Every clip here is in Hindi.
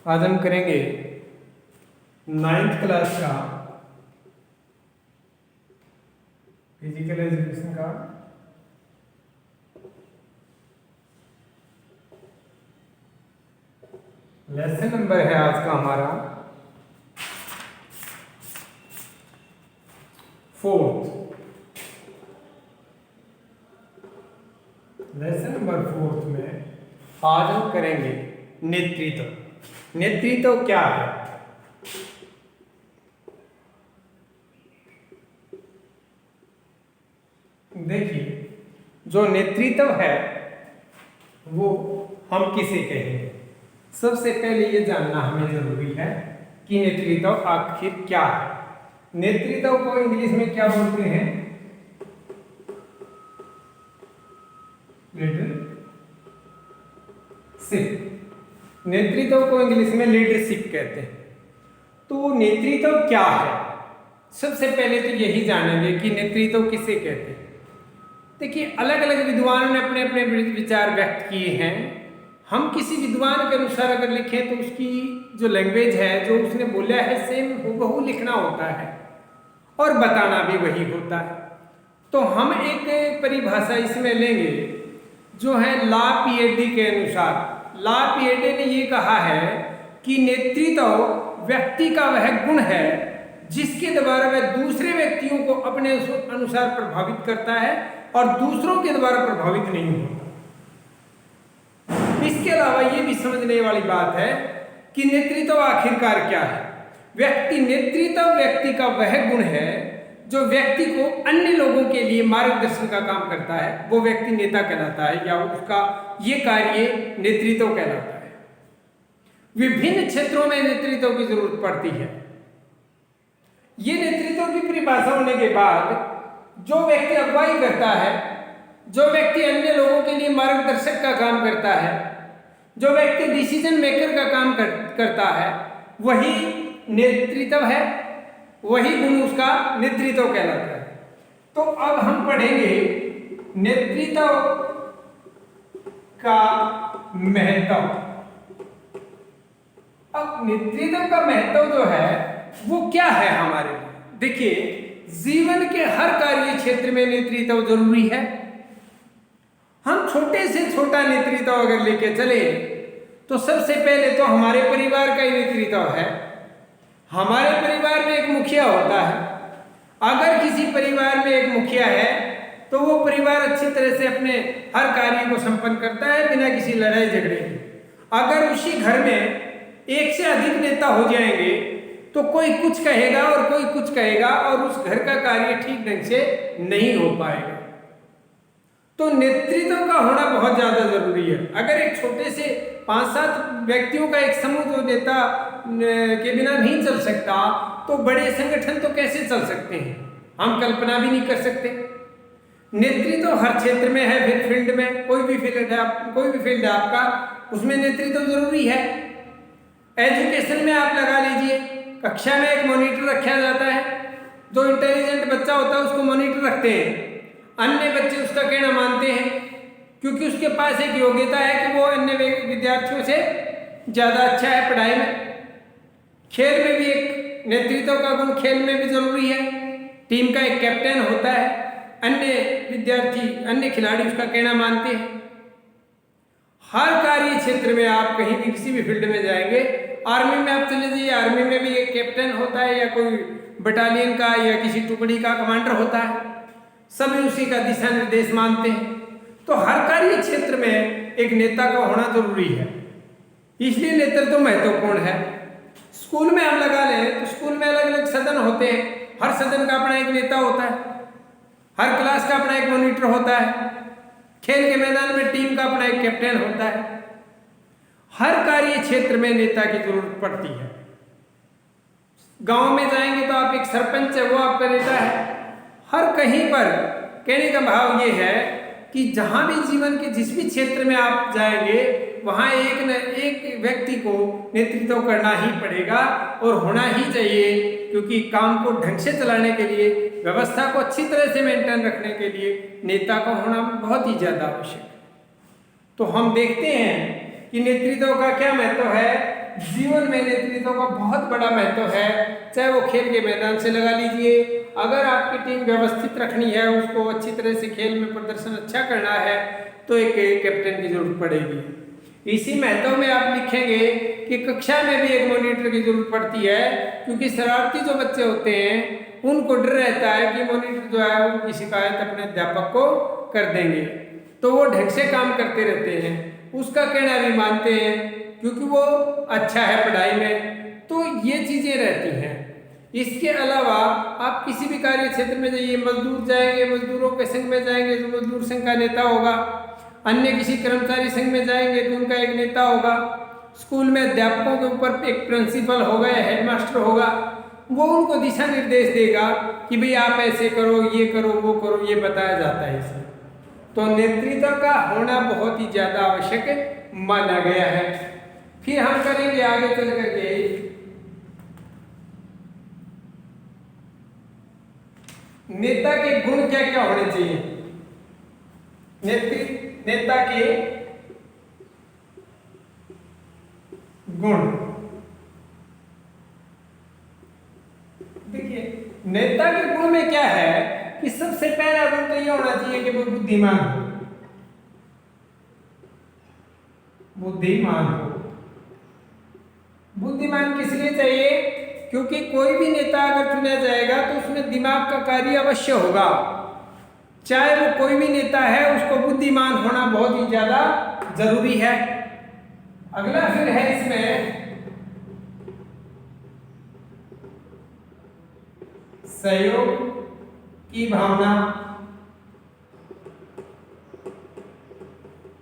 आज हम करेंगे 9th क्लास का फिजिकल एजुकेशन का लेसन नंबर है आज का हमारा 4th। लेसन नंबर 4th में आज हम करेंगे नेतृत्व। नेतृत्व क्या है? देखिए, जो नेतृत्व है वो हम किसे कहेंगे। सबसे पहले ये जानना हमें जरूरी है कि नेतृत्व आखिर क्या है। नेतृत्व को इंग्लिश में क्या बोलते हैं? लीडरशिप। नेतृत्व को इंग्लिश में लीडरशिप कहते हैं। तो नेतृत्व क्या है? सबसे पहले तो यही जानेंगे कि नेतृत्व किसे कहते हैं। देखिए, अलग अलग विद्वानों ने अपने अपने विचार व्यक्त किए हैं। हम किसी विद्वान के अनुसार अगर लिखें तो उसकी जो लैंग्वेज है, जो उसने बोला है, सेम हूबहू लिखना होता है और बताना भी वही होता है। तो हम एक परिभाषा इसमें लेंगे जो है ला पिएटी के अनुसार। ला पिएटी ने ये कहा है कि नेतृत्व व्यक्ति का वह गुण है जिसके द्वारा वह दूसरे व्यक्तियों को अपने अनुसार प्रभावित करता है और दूसरों के द्वारा प्रभावित नहीं होता। इसके अलावा ये भी समझने वाली बात है कि नेतृत्व आखिरकार क्या है। नेतृत्व व्यक्ति का वह गुण है जो व्यक्ति को अन्य लोगों के लिए मार्गदर्शन का काम करता है। वो व्यक्ति नेता कहलाता है या उसका ये कार्य नेतृत्व कहलाता है। विभिन्न क्षेत्रों में नेतृत्व की जरूरत पड़ती है। ये नेतृत्व की परिभाषा होने के बाद जो व्यक्ति अगुवाई करता है, जो व्यक्ति अन्य लोगों के लिए मार्गदर्शक का काम करता है, जो व्यक्ति डिसीजन मेकर का काम करता है, वही नेतृत्व है, वही गुण उसका नेतृत्व कहलाता है। तो अब हम पढ़ेंगे नेतृत्व का महत्व। अब नेतृत्व का महत्व जो है वो क्या है हमारे लिए? देखिए, जीवन के हर कार्य क्षेत्र में नेतृत्व जरूरी है। हम छोटे से छोटा नेतृत्व अगर लेके चले तो सबसे पहले तो हमारे परिवार का ही नेतृत्व है। हमारे परिवार में एक मुखिया होता है। अगर किसी परिवार में एक मुखिया है तो वो परिवार अच्छी तरह से अपने हर कार्य को संपन्न करता है बिना किसी लड़ाई झगड़े के। अगर उसी घर में एक से अधिक नेता हो जाएंगे तो कोई कुछ कहेगा और कोई कुछ कहेगा और उस घर का कार्य ठीक ढंग से नहीं हो पाएगा। तो नेतृत्व का होना बहुत ज्यादा जरूरी है। अगर एक छोटे से 5-7 व्यक्तियों का एक समूह जो नेता के बिना नहीं चल सकता तो बड़े संगठन तो कैसे चल सकते हैं, हम कल्पना भी नहीं कर सकते। नेतृत्व हर क्षेत्र में है। फिर फील्ड में कोई भी फील्ड है आपका, उसमें नेतृत्व जरूरी है। एजुकेशन में आप लगा लीजिए, कक्षा में एक मॉनिटर रखा जाता है। जो इंटेलिजेंट बच्चा होता है उसको मॉनिटर रखते हैं। अन्य बच्चे उसका कहना मानते हैं क्योंकि उसके पास एक योग्यता है कि वो अन्य विद्यार्थियों से ज़्यादा अच्छा है पढ़ाई में। खेल में भी एक नेतृत्व का गुण खेल में भी जरूरी है। टीम का एक कैप्टन होता है। अन्य खिलाड़ी उसका कहना मानते हैं। हर कार्य क्षेत्र में आप कहीं भी किसी भी फील्ड में जाएंगे, आर्मी में आप चले जाइए, आर्मी में भी एक कैप्टन होता है या कोई बटालियन का या किसी टुकड़ी का कमांडर होता है। सभी उसी का दिशा निर्देश मानते हैं। तो हर कार्य क्षेत्र में एक नेता का होना जरूरी है। इसलिए नेतृत्व महत्वपूर्ण है। स्कूल में हम लगा लें तो स्कूल में अलग अलग सदन होते हैं। हर सदन का अपना एक नेता होता है। हर क्लास का अपना एक मॉनिटर होता है। खेल के मैदान में टीम का अपना एक कैप्टन होता है। हर कार्य क्षेत्र में नेता की जरूरत पड़ती है। गांव में जाएंगे तो आप एक सरपंच है, वो आपका नेता है। हर कहीं पर कहने का भाव ये है कि जहां भी जीवन के जिस भी क्षेत्र में आप जाएंगे वहां एक न एक व्यक्ति को नेतृत्व करना ही पड़ेगा और होना ही चाहिए, क्योंकि काम को ढंग से चलाने के लिए, व्यवस्था को अच्छी तरह से मेंटेन रखने के लिए नेता का होना बहुत ही ज़्यादा आवश्यक है। तो हम देखते हैं कि नेतृत्व का क्या महत्व है। जीवन में नेतृत्व का बहुत बड़ा महत्व है, चाहे वो खेल के मैदान से लगा लीजिए। अगर आपकी टीम व्यवस्थित रखनी है, उसको अच्छी तरह से खेल में प्रदर्शन अच्छा करना है, तो एक कैप्टन की जरूरत पड़ेगी। इसी महत्व में आप लिखेंगे कि कक्षा में भी एक मॉनिटर की जरूरत पड़ती है, क्योंकि शरारती जो बच्चे होते हैं उनको डर रहता है कि मॉनिटर जो है उनकी शिकायत अपने अध्यापक को कर देंगे, तो वो ढंग से काम करते रहते हैं, उसका कहना भी मानते हैं क्योंकि वो अच्छा है पढ़ाई में। तो ये चीज़ें रहती हैं। इसके अलावा आप किसी भी कार्य क्षेत्र में जाइए, मजदूर जाएंगे, मजदूरों के संघ में जाएंगे तो मजदूर संघ का नेता होगा, अन्य किसी कर्मचारी संघ में जाएंगे तो उनका एक नेता होगा, स्कूल में अध्यापकों के ऊपर एक प्रिंसिपल होगा या हेडमास्टर होगा, वो उनको दिशा निर्देश देगा कि भाई आप ऐसे करो, ये करो, वो करो, ये बताया जाता है इसमें। तो नेतृत्व का होना बहुत ही ज़्यादा आवश्यक माना गया है। फिर हम करेंगे आगे चल करके नेता के गुण क्या क्या होने चाहिए। नेता के गुण, देखिए नेता के गुण में क्या है कि सबसे पहला गुण तो ये होना चाहिए कि वो बुद्धिमान हो। बुद्धिमान हो। बुद्धिमान किस लिए चाहिए? क्योंकि कोई भी नेता अगर चुना जाएगा तो उसमें दिमाग का कार्य अवश्य होगा, चाहे वो कोई भी नेता है, उसको बुद्धिमान होना बहुत ही ज्यादा जरूरी है। अगला फिर है इसमें सहयोग की भावना।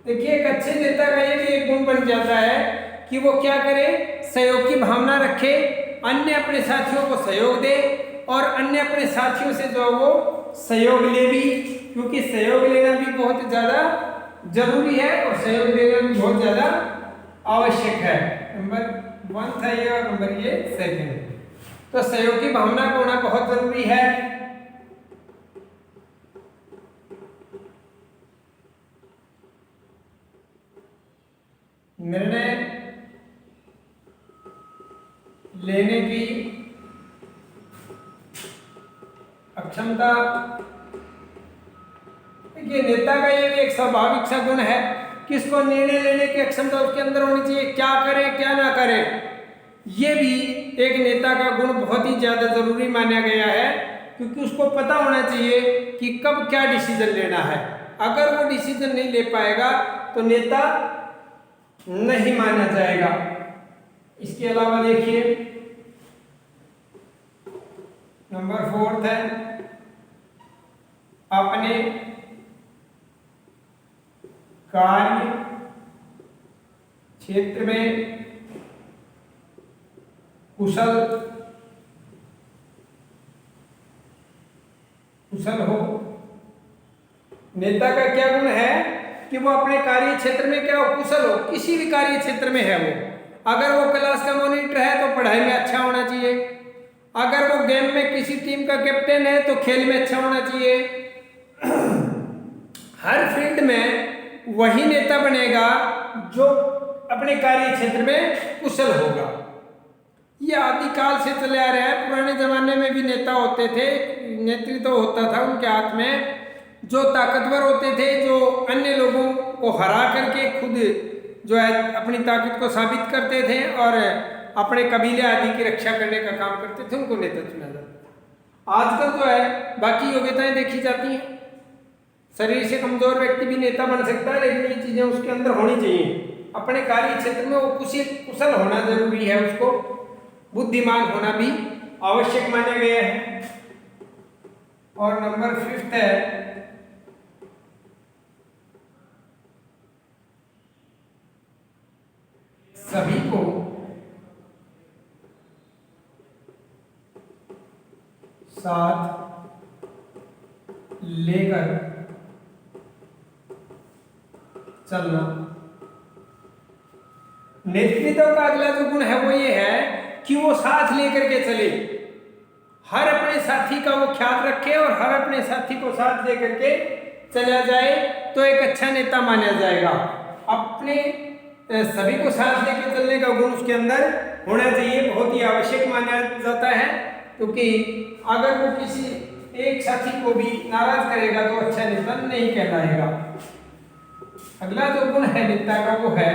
देखिए एक अच्छे नेता का ये भी एक गुण बन जाता है कि वो क्या करे, सहयोग की भावना रखे, अन्य अपने साथियों को सहयोग दे और अन्य अपने साथियों से जो वो सहयोग ले भी, क्योंकि सहयोग लेना भी बहुत ज़्यादा जरूरी है और सहयोग देना भी बहुत ज़्यादा आवश्यक है। नंबर 1 था ये और नंबर ये सेकंड। तो सहयोग की भावना का होना बहुत जरूरी है। निर्णय लेने की अक्षमता। देखिए नेता का ये भी एक स्वाभाविक सा गुण है कि इसको निर्णय लेने की अक्षमता उसके अंदर होनी चाहिए, क्या करे क्या ना करे। ये भी एक नेता का गुण बहुत ही ज्यादा जरूरी माना गया है, क्योंकि उसको पता होना चाहिए कि कब क्या डिसीजन लेना है। अगर वो डिसीजन नहीं ले पाएगा तो नेता नहीं माना जाएगा। इसके अलावा देखिए नंबर 4 है अपने कार्य क्षेत्र में कुशल हो। नेता का क्या गुण है कि वो अपने कार्य क्षेत्र में क्या हो, कुशल हो। किसी भी कार्य क्षेत्र में है वो, अगर वो क्लास का मॉनिटर है तो पढ़ाई में अच्छा होना चाहिए, अगर वो गेम में किसी टीम का कैप्टन है तो खेल में अच्छा होना चाहिए। हर फील्ड में वही नेता बनेगा जो अपने कार्य क्षेत्र में कुशल होगा। ये आदिकाल से चले आ रहा है। पुराने जमाने में भी नेता होते थे, नेतृत्व होता था उनके हाथ में, जो ताकतवर होते थे, जो अन्य लोगों को हरा करके खुद जो है अपनी ताकत को साबित करते थे और अपने कबीले आदि की रक्षा करने का काम करते थे, उनको नेता चुना जाता था। आजकल जो है बाकी योग्यताएं देखी जाती हैं। शरीर से कमजोर व्यक्ति भी नेता बन सकता है, लेकिन ये चीजें उसके अंदर होनी चाहिए। अपने कार्य क्षेत्र में वो कुशल होना जरूरी है, उसको बुद्धिमान होना भी आवश्यक माना गया है। और नंबर 5 है सभी को साथ लेकर चलना। नेतृत्व का अगला जो गुण है वो ये है कि वो साथ लेकर के चले, हर अपने साथी का वो ख्याल रखे और हर अपने साथी को साथ लेकर के चला जाए तो एक अच्छा नेता माना जाएगा। अपने सभी को साथ लेके चलने का गुण उसके अंदर होना चाहिए, बहुत ही आवश्यक माना जाता है। क्योंकि अगर वो किसी एक साथी को भी नाराज करेगा तो अच्छा नेता नहीं कहलाएगा। अगला जो गुण है नेता का वो है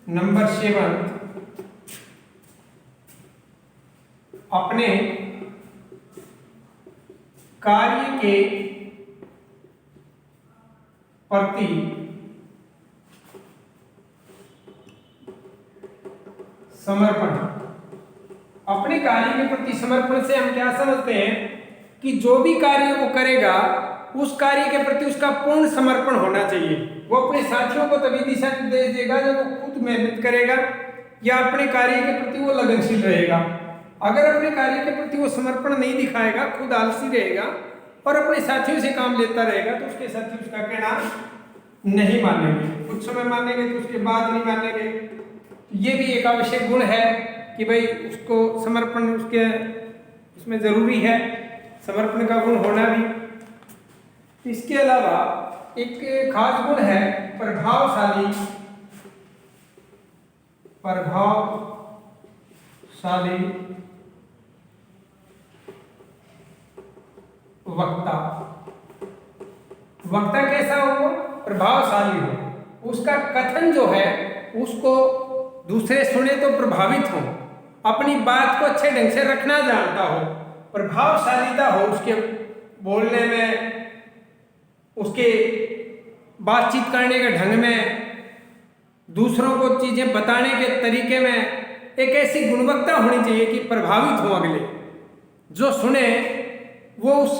नंबर 7, अपने कार्य के प्रति समर्पण। अपने कार्य के प्रति समर्पण से हम क्या समझते हैं कि जो भी कार्य वो करेगा उस कार्य के प्रति उसका पूर्ण समर्पण होना चाहिए। वो अपने साथियों को तभी दिशा निर्देश देगा जब वो खुद मेहनत करेगा या अपने कार्य के प्रति वो लगनशील रहेगा। अगर अपने कार्य के प्रति वो समर्पण नहीं दिखाएगा, खुद आलसी रहेगा और अपने साथियों से काम लेता रहेगा, तो उसके साथी उसका कहना नहीं मानेंगे। कुछ समय मानेंगे तो उसके बाद नहीं मानेंगे। ये भी एक आवश्यक गुण है कि भाई उसको समर्पण उसके उसमें जरूरी है, समर्पण का गुण होना भी। इसके अलावा एक खास गुण है प्रभावशाली वक्ता। वक्ता कैसा हो? प्रभावशाली हो, उसका कथन जो है उसको दूसरे सुने तो प्रभावित हो, अपनी बात को अच्छे ढंग से रखना जानता हो, प्रभावशालीता हो उसके बोलने में, उसके बातचीत करने के ढंग में, दूसरों को चीजें बताने के तरीके में एक ऐसी गुणवत्ता होनी चाहिए कि प्रभावित हो अगले जो सुने वो उस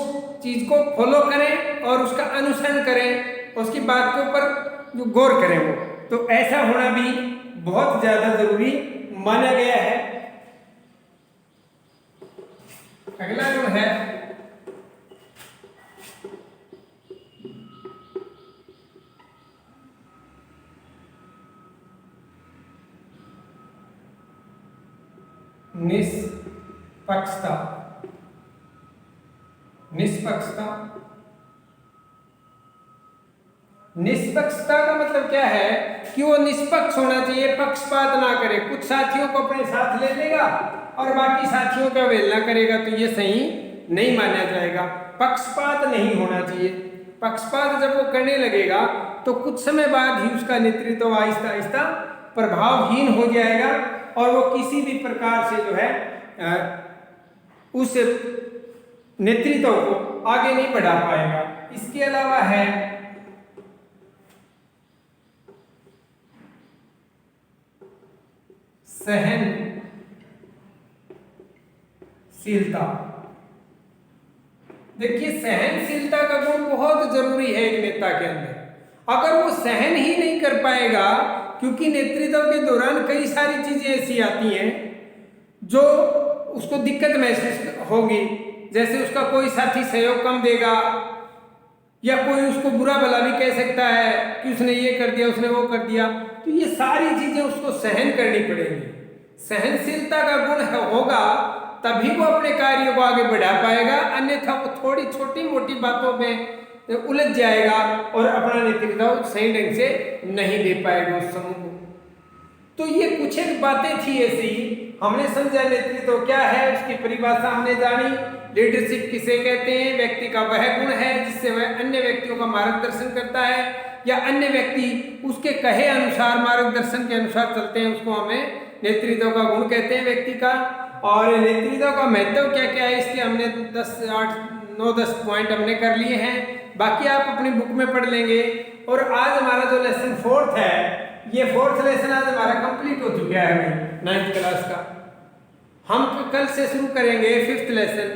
चीज को फॉलो करें और उसका अनुसरण करें, उसकी बात के ऊपर जो गौर करें वो। तो ऐसा होना भी बहुत ज्यादा जरूरी माना गया है। अगला गुण है निष्पक्षता। निष्पक्षता का मतलब क्या है कि वो निष्पक्ष होना चाहिए, पक्षपात ना करे। कुछ साथियों को अपने साथ ले लेगा और बाकी साथियों का अवहेलना करेगा तो ये सही नहीं माना जाएगा। पक्षपात नहीं होना चाहिए। पक्षपात जब वो करने लगेगा तो कुछ समय बाद ही उसका नेतृत्व आहिस्ता आहिस्ता प्रभावहीन हो जाएगा और वो किसी भी प्रकार से जो है उस नेतृत्व को आगे नहीं बढ़ा पाएगा। इसके अलावा है सहनशीलता। देखिए सहनशीलता का गुण बहुत जरूरी है एक नेता के अंदर। अगर वो सहन ही नहीं कर पाएगा, क्योंकि नेतृत्व के दौरान कई सारी चीजें ऐसी आती हैं जो उसको दिक्कत महसूस होगी, जैसे उसका कोई साथी सहयोग कम देगा या कोई उसको बुरा भला भी कह सकता है कि उसने ये कर दिया, उसने वो कर दिया, तो ये सारी चीजें उसको सहन करनी पड़ेगी। सहनशीलता का गुण होगा तभी वो अपने कार्य को आगे बढ़ा पाएगा, अन्यथा वो थोड़ी छोटी मोटी बातों में उलझ जाएगा और अपना नेतृत्व सही ढंग से नहीं दे पाएगा उस समूह को। तो ये कुछ एक बातें थी ऐसी, हमने समझा नेतृत्व क्या है, उसकी परिभाषा हमने जानी। लीडरशिप किसे कहते हैं? व्यक्ति का वह गुण है जिससे वह अन्य व्यक्तियों का मार्गदर्शन करता है या अन्य व्यक्ति उसके कहे अनुसार मार्गदर्शन के अनुसार चलते हैं, उसको हमें नेतृत्व का गुण कहते हैं व्यक्ति का। और नेतृत्व का महत्व क्या क्या है इसके हमने 9-10 पॉइंट हमने कर लिए हैं, बाकी आप अपनी बुक में पढ़ लेंगे। और आज हमारा जो लेसन 4th है, ये 4th लेसन आज हमारा कंप्लीट हो चुका है 9th क्लास का। हम कल से शुरू करेंगे 5th लेसन।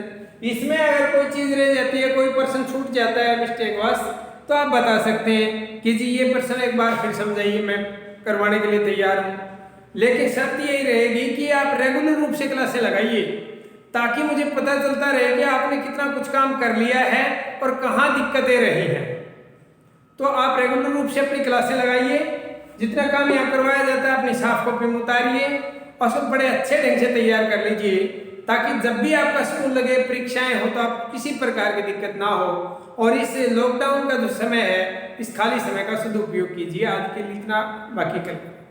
इसमें अगर कोई चीज रह जाती है, कोई पर्सन छूट जाता है मिस्टेक वश, तो आप बता सकते हैं कि जी ये पर्सन एक बार फिर समझाइए, मैं करवाने के लिए तैयार हूँ। लेकिन शर्त यही रहेगी कि आप रेगुलर रूप से क्लासें लगाइए, ताकि मुझे पता चलता रहे कि आपने कितना कुछ काम कर लिया है और कहाँ दिक्कतें रही हैं। तो आप रेगुलर रूप से अपनी क्लासें लगाइए, जितना काम यहाँ करवाया जाता है अपनी सॉफ्ट कॉपी में उतारिए और उसको बड़े अच्छे ढंग से तैयार कर लीजिए, ताकि जब भी आपका स्कूल लगे, परीक्षाएं हो, तो आप किसी प्रकार की दिक्कत ना हो। और इस लॉकडाउन का जो समय है, इस खाली समय का सदुपयोग कीजिए। आज के लिए इतना, बाकी कल।